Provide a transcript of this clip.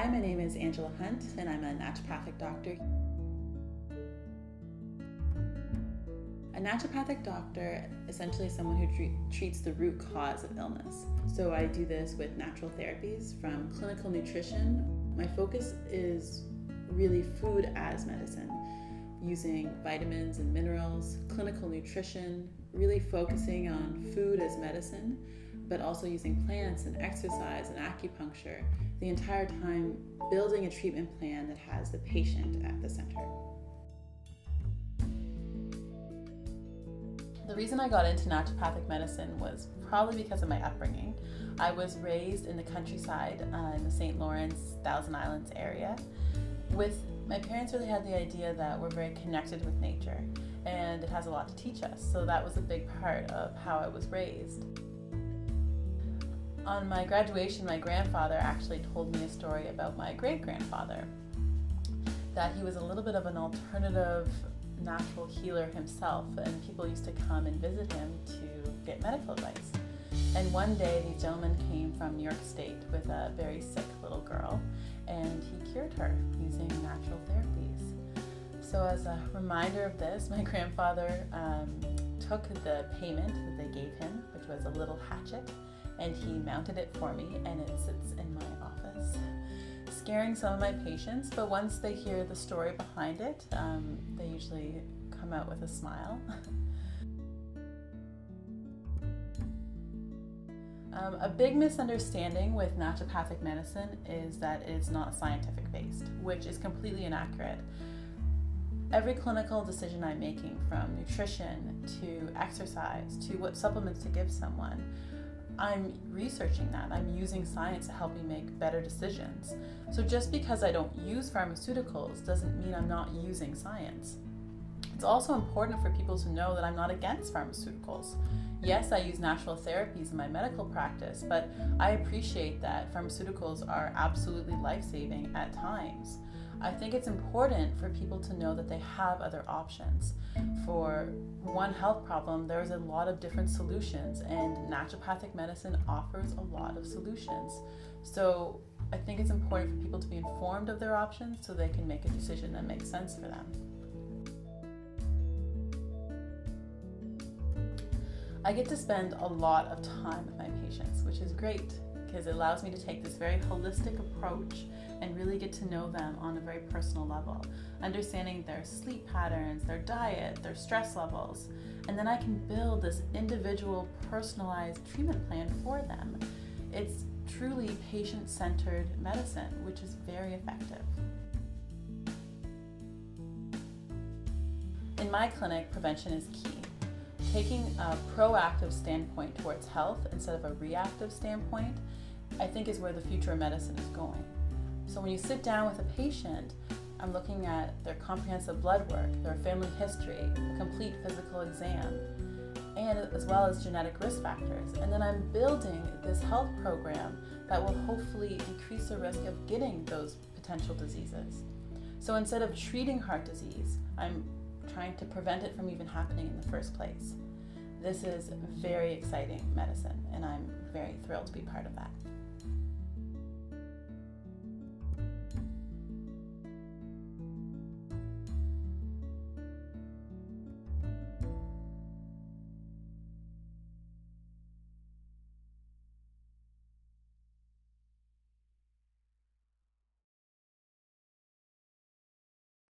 Hi, my name is Angela Hunt, and I'm a naturopathic doctor. A naturopathic doctor essentially is someone who treats the root cause of illness. So I do this with natural therapies from clinical nutrition. My focus is really food as medicine, using vitamins and minerals, clinical nutrition, really focusing on food as medicine, but also using plants and exercise and acupuncture, the entire time building a treatment plan that has the patient at the center. The reason I got into naturopathic medicine was probably because of my upbringing. I was raised in the countryside in the St. Lawrence, Thousand Islands area. My parents really had the idea that we're very connected with nature and it has a lot to teach us. So that was a big part of how I was raised. On my graduation, my grandfather actually told me a story about my great-grandfather, that he was a little bit of an alternative natural healer himself, and people used to come and visit him to get medical advice. And one day these gentlemen came from New York State with a very sick little girl, and he cured her using natural therapies. So as a reminder of this, my grandfather took the payment that they gave him, which was a little hatchet, and he mounted it for me, and it sits in my office, scaring some of my patients, but once they hear the story behind it, they usually come out with a smile. A big misunderstanding with naturopathic medicine is that it's not scientific based, which is completely inaccurate. Every clinical decision I'm making, from nutrition to exercise to what supplements to give someone, I'm researching that. I'm using science to help me make better decisions. So just because I don't use pharmaceuticals doesn't mean I'm not using science. It's also important for people to know that I'm not against pharmaceuticals. Yes, I use natural therapies in my medical practice, but I appreciate that pharmaceuticals are absolutely life-saving at times. I think it's important for people to know that they have other options. For one health problem, there's a lot of different solutions, and naturopathic medicine offers a lot of solutions. So I think it's important for people to be informed of their options so they can make a decision that makes sense for them. I get to spend a lot of time with my patients, which is great because it allows me to take this very holistic approach and really get to know them on a very personal level, understanding their sleep patterns, their diet, their stress levels, and then I can build this individual personalized treatment plan for them. It's truly patient-centered medicine, which is very effective. In my clinic, prevention is key. Taking a proactive standpoint towards health instead of a reactive standpoint, I think is where the future of medicine is going. So when you sit down with a patient, I'm looking at their comprehensive blood work, their family history, a complete physical exam, and as well as genetic risk factors. And then I'm building this health program that will hopefully decrease the risk of getting those potential diseases. So instead of treating heart disease, I'm trying to prevent it from even happening in the first place. This is very exciting medicine, and I'm very thrilled to be part of that.